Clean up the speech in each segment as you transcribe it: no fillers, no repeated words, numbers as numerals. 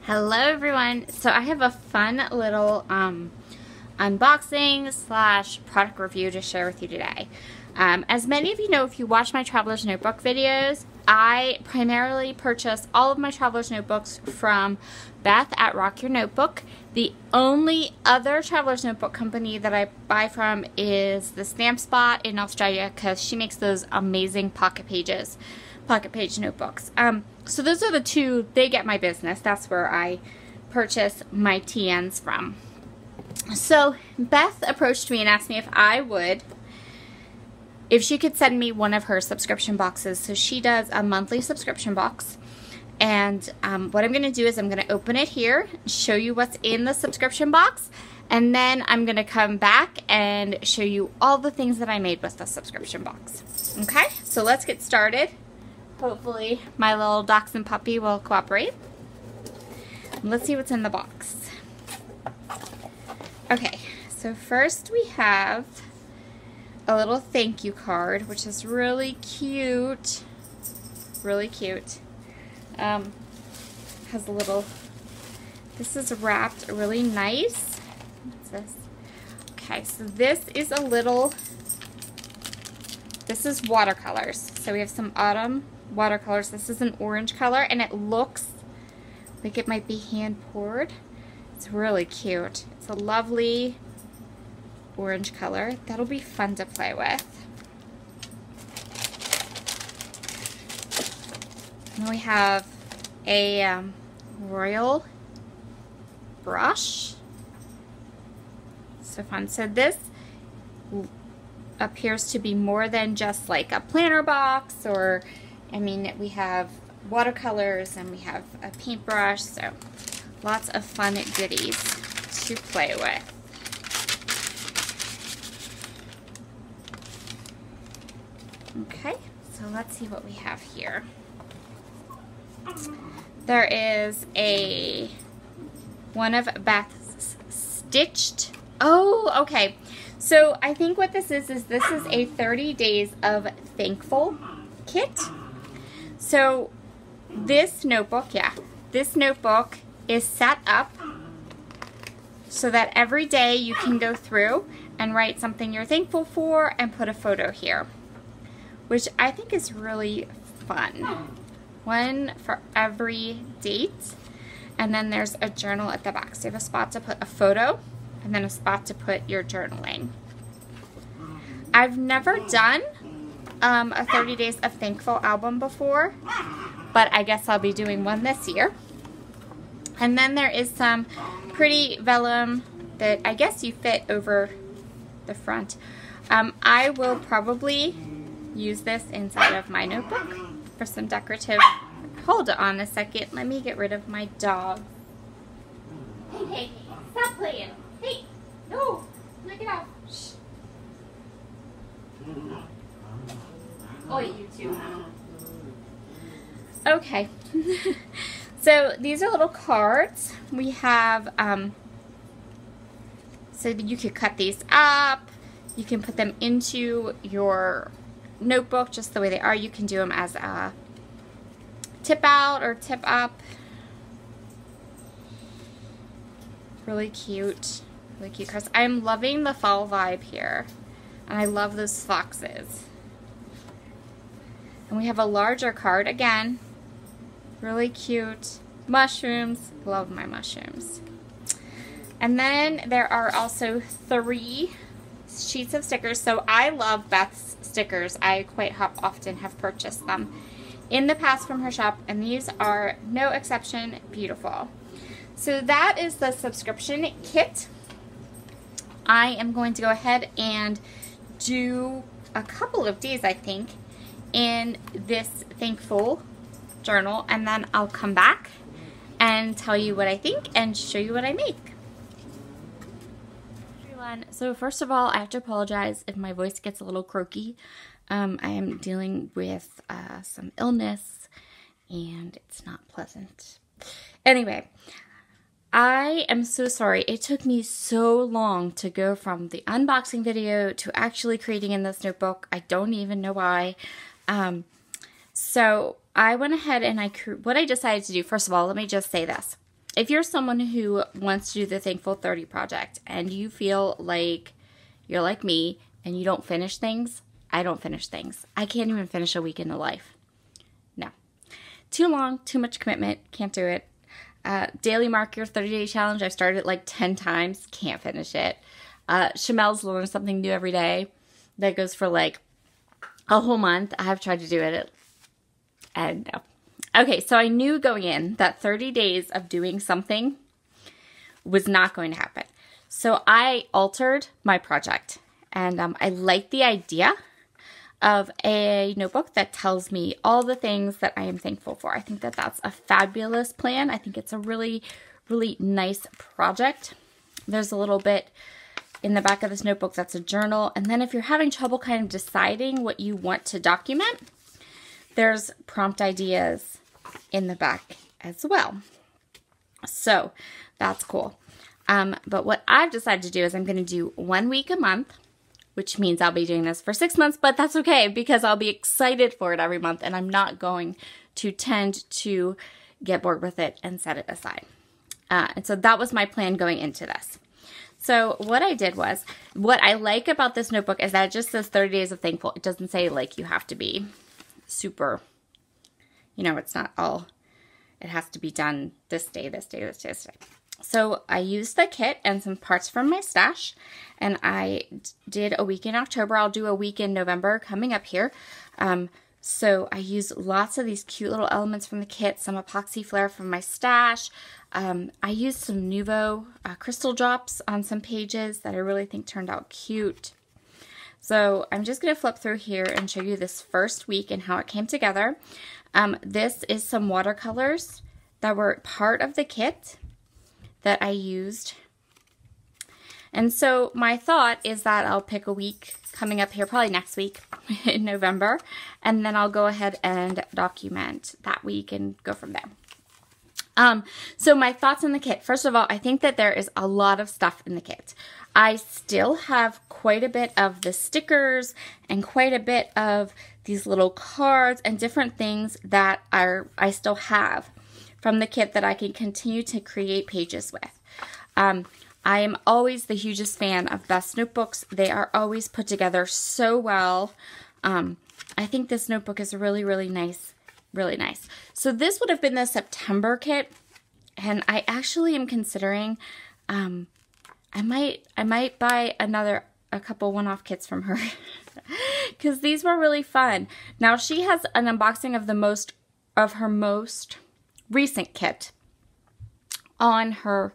Hello everyone. So I have a fun little unboxing slash product review to share with you today. As many of you know, if you watch my Traveler's Notebook videos, I primarily purchase all of my Traveler's Notebooks from Beth at Rock Your Notebook. The only other Traveler's Notebook company that I buy from is the Stamp Spot in Australia, because she makes those amazing pocket page notebooks. So those are the two, they get my business. That's where I purchase my TNs from. So Beth approached me and asked me if she could send me one of her subscription boxes. So she does a monthly subscription box. And what I'm going to do is I'm going to open it here, show you what's in the subscription box, and then I'm going to come back and show you all the things that I made with the subscription box. Okay, so let's get started. Hopefully my little dachshund puppy will cooperate. Let's see what's in the box. Okay, so first we have a little thank you card, which is really cute. Really cute. Has a little, this is wrapped really nice. What's this? Okay, so this is this is watercolors. So we have some autumn watercolors. This is an orange color and it looks like it might be hand poured. It's really cute. It's a lovely orange color. That'll be fun to play with. And we have a royal brush. So fun. So this appears to be more than just like a planner box, or I mean, we have watercolors and we have a paintbrush, so lots of fun goodies to play with. Okay, so let's see what we have here. There is one of Beth's stitched. Oh, okay. So I think what this is this is a 30 days of thankful kit. So this notebook, this notebook is set up so that every day you can go through and write something you're thankful for and put a photo here, which I think is really fun. One for every date, and then there's a journal at the back. So you have a spot to put a photo and then a spot to put your journaling. I've never done a 30 Days of Thankful album before, but I guess I'll be doing one this year. And then there is some pretty vellum that I guess you fit over the front. I will probably use this inside of my notebook for some decorative. Hold on a second, let me get rid of my dog. Hey, stop playing. Hey, no, knock it off. Shh. Oh, you too. Okay. So these are little cards. We have, so you could cut these up. You can put them into your notebook just the way they are. You can do them as a tip out or tip up. Really cute. Really cute cards. I'm loving the fall vibe here. And I love those foxes. And we have a larger card again. Really cute. Mushrooms. Love my mushrooms. And then there are also 3 sheets of stickers. So I love Beth's stickers. I quite often have purchased them in the past from her shop, and these are no exception beautiful. So that is the subscription kit. I am going to go ahead and do a couple of days, I think, in this thankful journal, and then I'll come back and tell you what I think and show you what I make. Everyone, so first of all, I have to apologize if my voice gets a little croaky. I am dealing with some illness and it's not pleasant. Anyway, I am so sorry. It took me so long to go from the unboxing video to actually creating in this notebook. I don't even know why. So I went ahead and what I decided to do, first of all, let me just say this. if you're someone who wants to do the Thankful 30 project and you feel like you're like me and you don't finish things, I don't finish things. I can't even finish a week in the life. No. Too long, too much commitment, can't do it. Daily Mark Your 30-Day Challenge, I've started it like 10 times, can't finish it. Chamel's learn something new every day. That goes for like a whole month. I have tried to do it and no. Okay, so I knew going in that 30 days of doing something was not going to happen. So I altered my project, and I like the idea of a notebook that tells me all the things that I am thankful for. I think that that's a fabulous plan. I think it's a really, really nice project. There's a little bit in the back of this notebook that's a journal, and then if you're having trouble kind of deciding what you want to document, there's prompt ideas in the back as well. So that's cool. But what I've decided to do is I'm going to do 1 week a month, which means I'll be doing this for 6 months, but that's okay because I'll be excited for it every month and I'm not going to tend to get bored with it and set it aside. And so that was my plan going into this. So what I did was, what I like about this notebook is that it just says 30 days of thankful. It doesn't say like you have to be super, you know, it's not all, it has to be done this day, this day, this day, this day. So I used the kit and some parts from my stash, and I did a week in October. I'll do a week in November coming up here. So I used lots of these cute little elements from the kit, some epoxy flare from my stash. I used some Nuvo crystal drops on some pages that I really think turned out cute. So I'm just going to flip through here and show you this first week and how it came together. This is some watercolors that were part of the kit that I used. And so my thought is that I'll pick a week coming up here, probably next week in November, and then I'll go ahead and document that week and go from there. So my thoughts on the kit. First of all, I think that there is a lot of stuff in the kit. I still have quite a bit of the stickers and quite a bit of these little cards and different things that I still have from the kit that I can continue to create pages with. I am always the hugest fan of Best Notebooks. They are always put together so well. I think this notebook is really, really nice. Really nice. So this would have been the September kit, and I actually am considering, I might buy a couple one-off kits from her because these were really fun. Now she has an unboxing of her most recent kit on her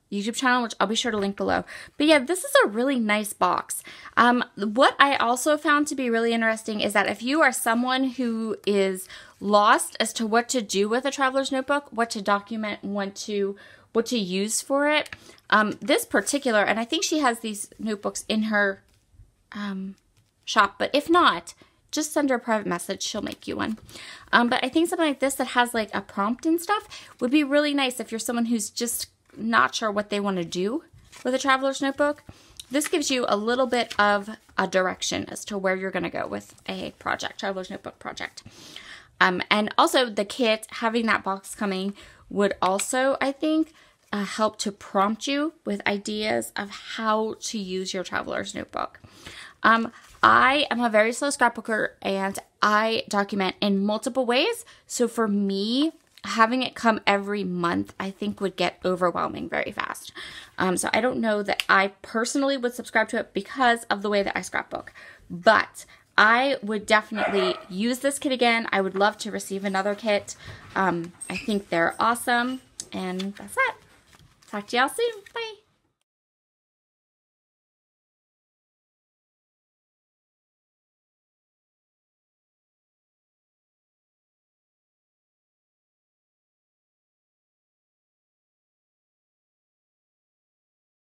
YouTube channel, which I'll be sure to link below. But yeah, this is a really nice box. What I also found to be really interesting is that if you are someone who is lost as to what to do with a traveler's notebook, what to document, what to use for it, this particular, and I think she has these notebooks in her shop, but if not, just send her a private message. She'll make you one. But I think something like this that has like a prompt and stuff would be really nice if you're someone who's just not sure what they want to do with a traveler's notebook. This gives you a little bit of a direction as to where you're going to go with a project, traveler's notebook project. And also the kit, having that box coming would also, I think, help to prompt you with ideas of how to use your traveler's notebook. I am a very slow scrapbooker and I document in multiple ways. So for me, having it come every month, I think would get overwhelming very fast. So I don't know that I personally would subscribe to it because of the way that I scrapbook. But I would definitely use this kit again. I would love to receive another kit. I think they're awesome. And that's it. Talk to y'all soon. Bye.